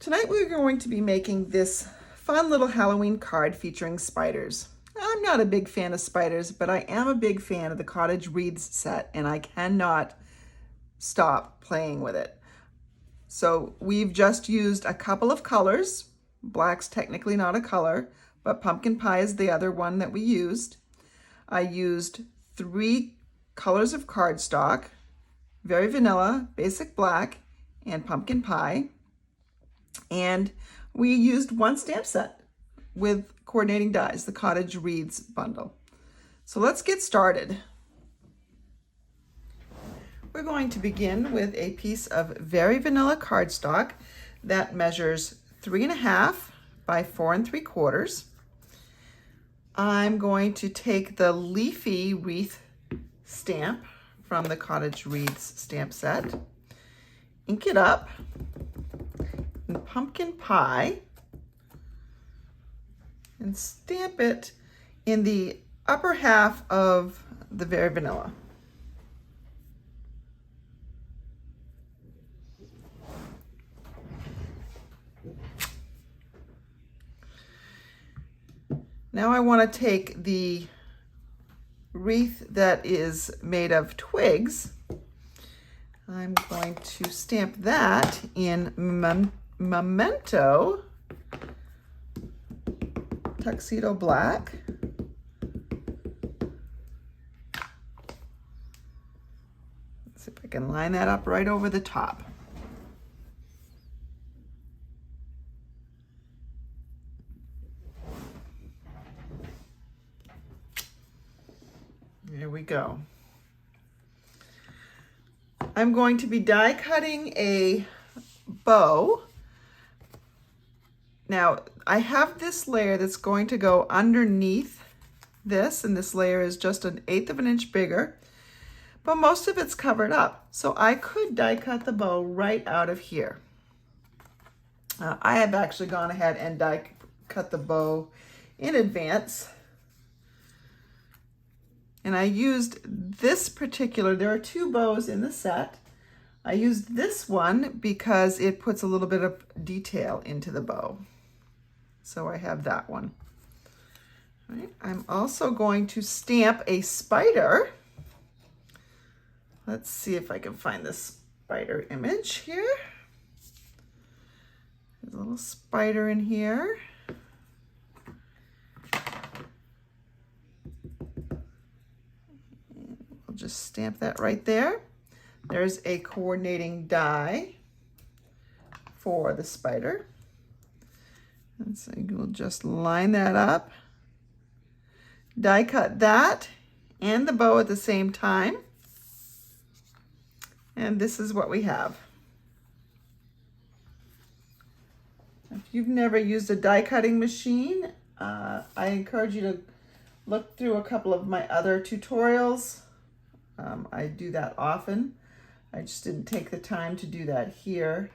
Tonight we're going to be making this fun little Halloween card featuring spiders. I'm not a big fan of spiders, but I am a big fan of the Cottage Wreaths set, and I cannot stop playing with it. So we've just used a couple of colors. Black's technically not a color, but pumpkin pie is the other one that we used. I used 3 colors of cardstock, very vanilla, basic black, and pumpkin pie. And we used 1 stamp set with coordinating dies, the Cottage Wreaths bundle. So let's get started. We're going to begin with a piece of very vanilla cardstock that measures 3.5 by 4 3/4. I'm going to take the leafy wreath stamp from the Cottage Wreaths stamp set, ink it up in pumpkin pie, and stamp it in the upper half of the very vanilla. Now I want to take the wreath that is made of twigs. I'm going to stamp that in Memento Tuxedo Black. Let's see if I can line that up right over the top. There we go. I'm going to be die cutting a bow. Now, I have this layer that's going to go underneath this, and this layer is just 1/8 of an inch bigger, but most of it's covered up. So I could die cut the bow right out of here. I have actually gone ahead and die cut the bow in advance. And I used this particular, there are 2 bows in the set. I used this one because it puts a little bit of detail into the bow. So I have that one. All right. I'm also going to stamp a spider. Let's see if I can find this spider image here. There's a little spider in here. Just stamp that right there. There's a coordinating die for the spider. And so we'll just line that up. Die cut that and the bow at the same time. And this is what we have. If you've never used a die cutting machine, I encourage you to look through a couple of my other tutorials. I do that often. I just didn't take the time to do that here.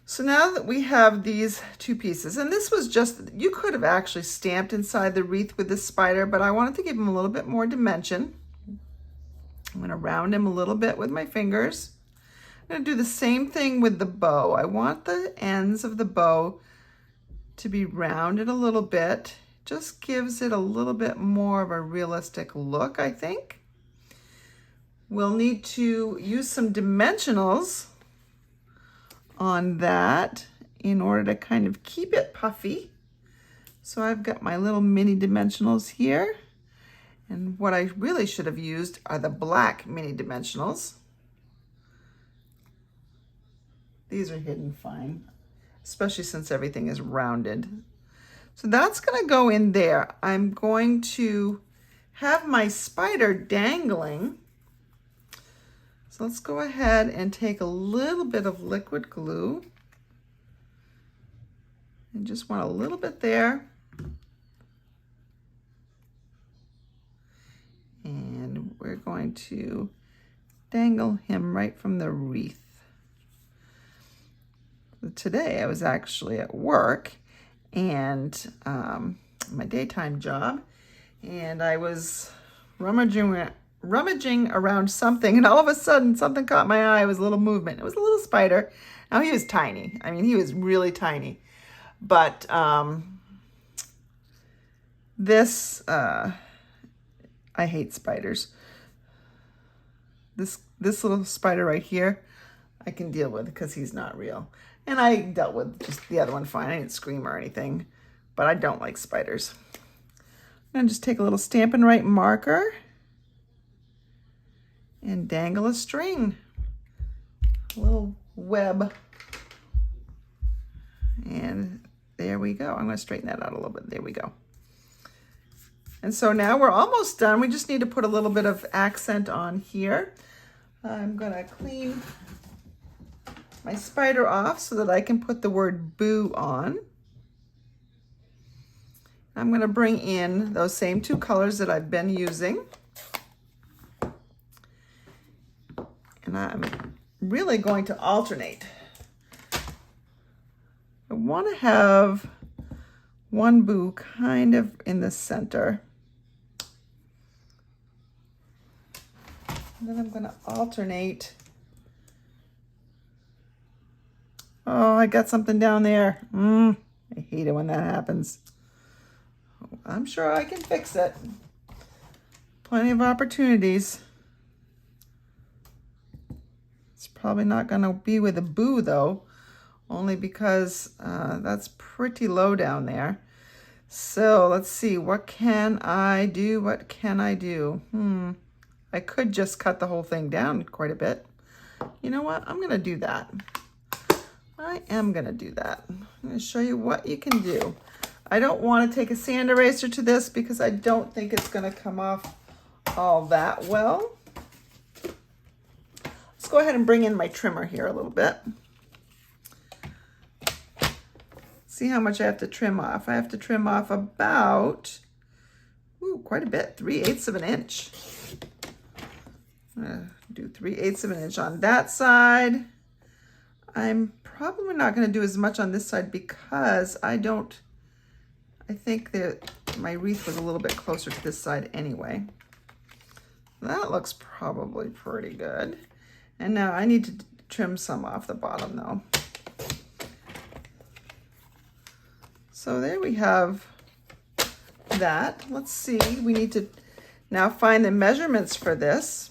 So now that we have these 2 pieces, and this was just, you could have actually stamped inside the wreath with the spider, but I wanted to give him a little bit more dimension. I'm going to round him a little bit with my fingers. I'm going to do the same thing with the bow. I want the ends of the bow to be rounded a little bit. Just gives it a little bit more of a realistic look, I think. We'll need to use some dimensionals on that in order to kind of keep it puffy. So I've got my little mini dimensionals here. And what I really should have used are the black mini dimensionals. These are hidden fine, especially since everything is rounded. So that's going to go in there. I'm going to have my spider dangling. So let's go ahead and take a little bit of liquid glue. And just want a little bit there. And we're going to dangle him right from the wreath. Today I was actually at work and my daytime job, and I was rummaging rummaging around something, and all of a sudden something caught my eye. It was a little movement. It was a little spider. Now he was tiny. I mean, he was really tiny. But this, I hate spiders. This little spider right here, I can deal with because he's not real. And I dealt with just the other one fine. I didn't scream or anything, but I don't like spiders. I'm gonna just take a little Stampin' Write marker and dangle a string, a little web. And there we go. I'm gonna straighten that out a little bit. There we go. And so now we're almost done. We just need to put a little bit of accent on here. I'm gonna clean my spider off so that I can put the word boo on. I'm gonna bring in those same two colors that I've been using. And I'm really going to alternate. I wanna have one boo kind of in the center. And then I'm gonna alternate. Oh, I got something down there. I hate it when that happens. I'm sure I can fix it. Plenty of opportunities. It's probably not gonna be with a boo though, only because that's pretty low down there. So let's see, what can I do? What can I do? I could just cut the whole thing down quite a bit. You know what? I'm gonna do that. I am gonna do that. I'm gonna show you what you can do. I don't want to take a sand eraser to this because I don't think it's gonna come off all that well. Let's go ahead and bring in my trimmer here a little bit. See how much I have to trim off. I have to trim off about, quite a bit, 3/8 of an inch. I'm gonna do 3/8 of an inch on that side. I'm probably not gonna do as much on this side because I think that my wreath was a little bit closer to this side anyway. That looks probably pretty good. And now I need to trim some off the bottom though. So there we have that. Let's see, we need to now find the measurements for this.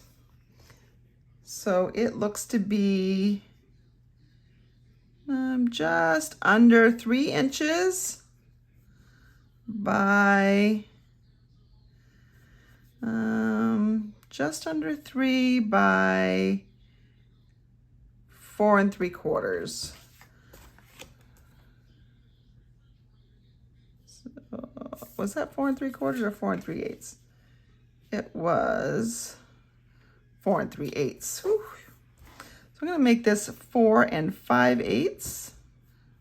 So it looks to be just under 3 inches by just under 3 by 4 3/4. So was that 4 3/4 or 4 3/8? It was 4 3/8. Whew. So I'm going to make this 4 5/8.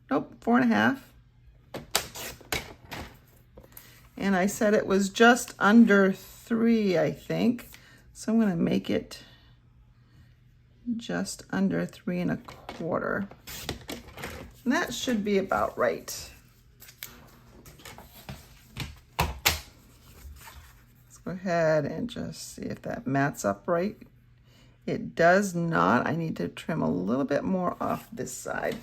Nope, 4 1/2. And I said it was just under 3, I think. So I'm going to make it just under 3 1/4. And that should be about right. Let's go ahead and just see if that mats up right. It does not. I need to trim a little bit more off this side.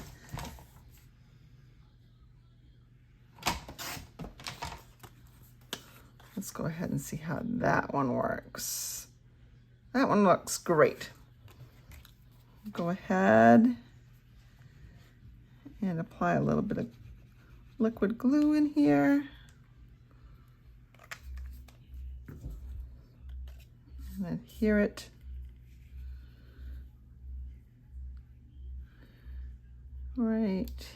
Let's go ahead and see how that one works. That one looks great. Go ahead and apply a little bit of liquid glue in here. And adhere it. Right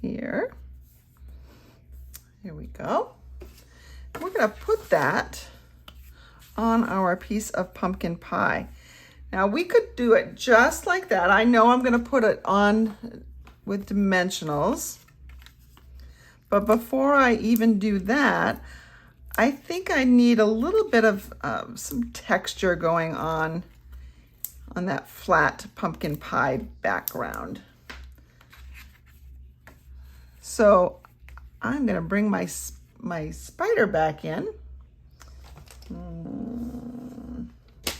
here. Here we go. We're going to put that on our piece of pumpkin pie. Now we could do it just like that. I know I'm going to put it on with dimensionals, but before I even do that, I think I need a little bit of some texture going on that flat pumpkin pie background. So I'm going to bring my spider back in.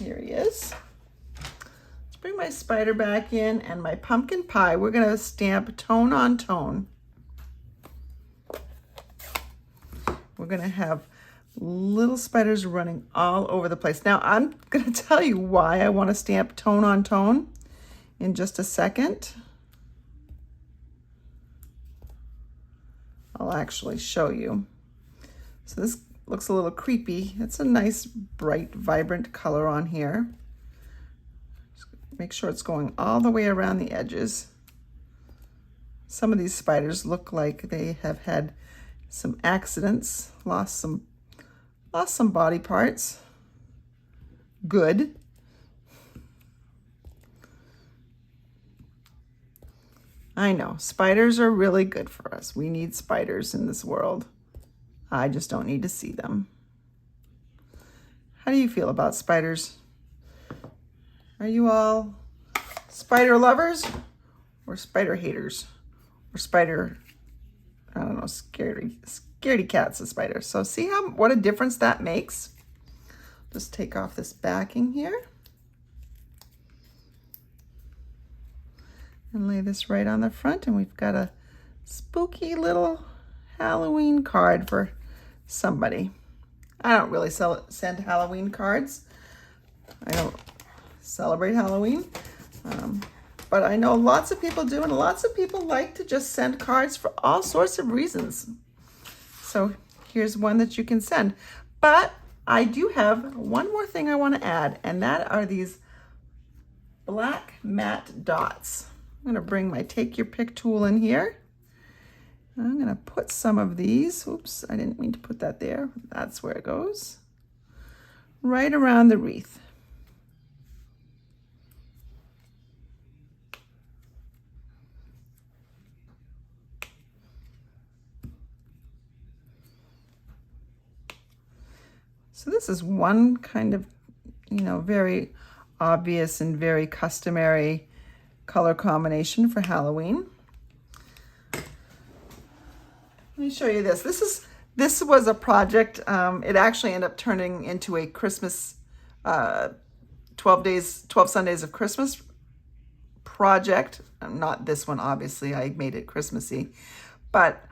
Here he is. Let's bring my spider back in, and my pumpkin pie, we're gonna stamp tone on tone. We're gonna have little spiders running all over the place. Now I'm gonna tell you why I wanna stamp tone on tone in just a second. I'll actually show you. So this looks a little creepy. It's a nice, bright, vibrant color on here. Just make sure it's going all the way around the edges. Some of these spiders look like they have had some accidents, lost some body parts. Good. I know, spiders are really good for us. We need spiders in this world. I just don't need to see them. How do you feel about spiders? Are you all spider lovers or spider haters? Or spider, I don't know, scaredy cats of spiders. So see what a difference that makes? Just take off this backing here. And lay this right on the front, and we've got a spooky little Halloween card for somebody. I don't really send Halloween cards. I don't celebrate Halloween, but I know lots of people do, and lots of people like to just send cards for all sorts of reasons. So here's one that you can send. But I do have one more thing I want to add, and that are these black matte dots. I'm going to bring my take your pick tool in here. I'm going to put some of these, oops, I didn't mean to put that there. That's where it goes. Right around the wreath. So this is one kind of, very obvious and very customary color combination for Halloween. Let me show you this. This was a project. It actually ended up turning into a Christmas 12 Sundays of Christmas project. Not this one, obviously. I made it Christmassy. But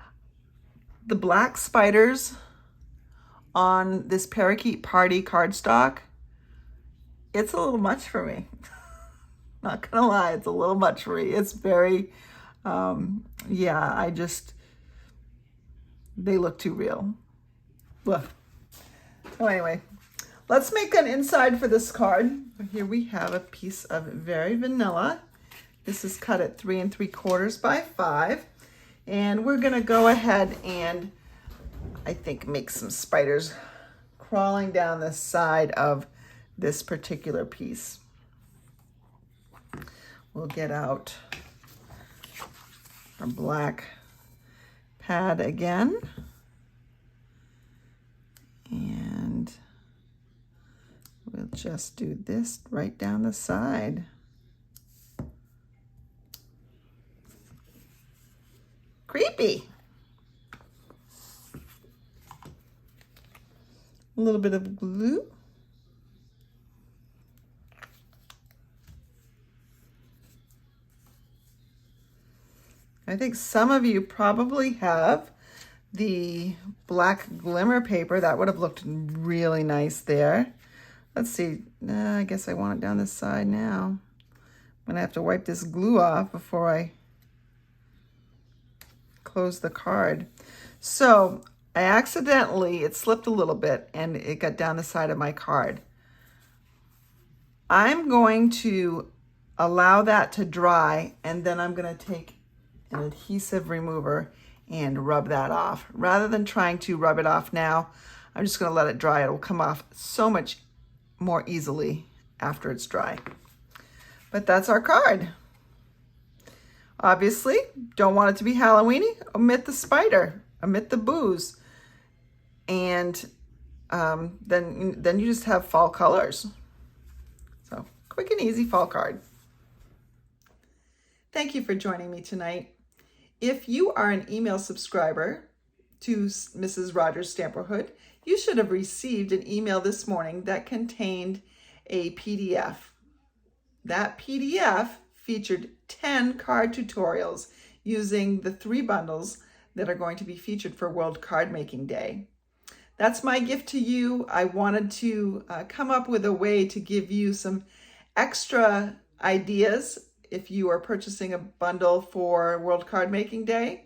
the black spiders on this Parakeet Party cardstock, it's a little much for me. Not gonna lie, it's a little much for me. It's very, yeah, they look too real. Ugh. So anyway, let's make an inside for this card. Here we have a piece of very vanilla. This is cut at 3 3/4 by 5. And we're gonna go ahead and I think make some spiders crawling down the side of this particular piece. We'll get out our black pad again. And we'll just do this right down the side. Creepy. A little bit of glue. I think some of you probably have the black glimmer paper. That would have looked really nice there. Let's see. I guess I want it down this side now. I'm going to have to wipe this glue off before I close the card. So I accidentally, it slipped a little bit and it got down the side of my card. I'm going to allow that to dry, and then I'm going to take an adhesive remover and rub that off. Rather than trying to rub it off now, I'm just going to let it dry. It'll come off so much more easily after it's dry. But that's our card. Obviously, don't want it to be Halloween-y. Omit the spider, omit the booze, and then you just have fall colors. So quick and easy fall card. Thank you for joining me tonight. If you are an email subscriber to Mrs. Rogers Stamperhood, you should have received an email this morning that contained a PDF. That PDF featured 10 card tutorials using the 3 bundles that are going to be featured for World Card Making Day. That's my gift to you. I wanted to come up with a way to give you some extra ideas if you are purchasing a bundle for World Card Making Day.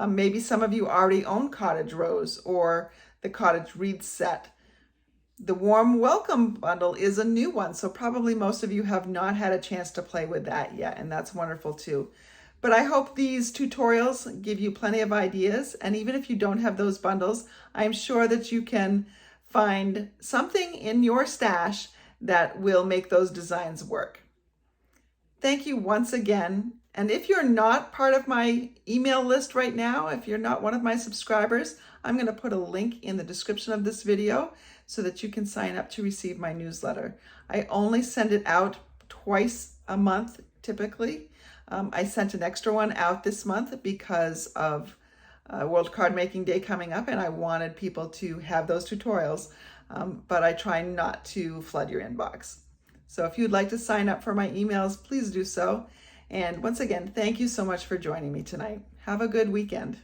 Maybe some of you already own Cottage Rose or the Cottage Wreaths set. The Warm Welcome bundle is a new one, so probably most of you have not had a chance to play with that yet, and that's wonderful too. But I hope these tutorials give you plenty of ideas, and even if you don't have those bundles, I'm sure that you can find something in your stash that will make those designs work. Thank you once again. And if you're not part of my email list right now, if you're not one of my subscribers, I'm going to put a link in the description of this video so that you can sign up to receive my newsletter. I only send it out twice a month, typically. I sent an extra one out this month because of World Card Making Day coming up, and I wanted people to have those tutorials, but I try not to flood your inbox. So if you'd like to sign up for my emails, please do so. And once again, thank you so much for joining me tonight. Have a good weekend.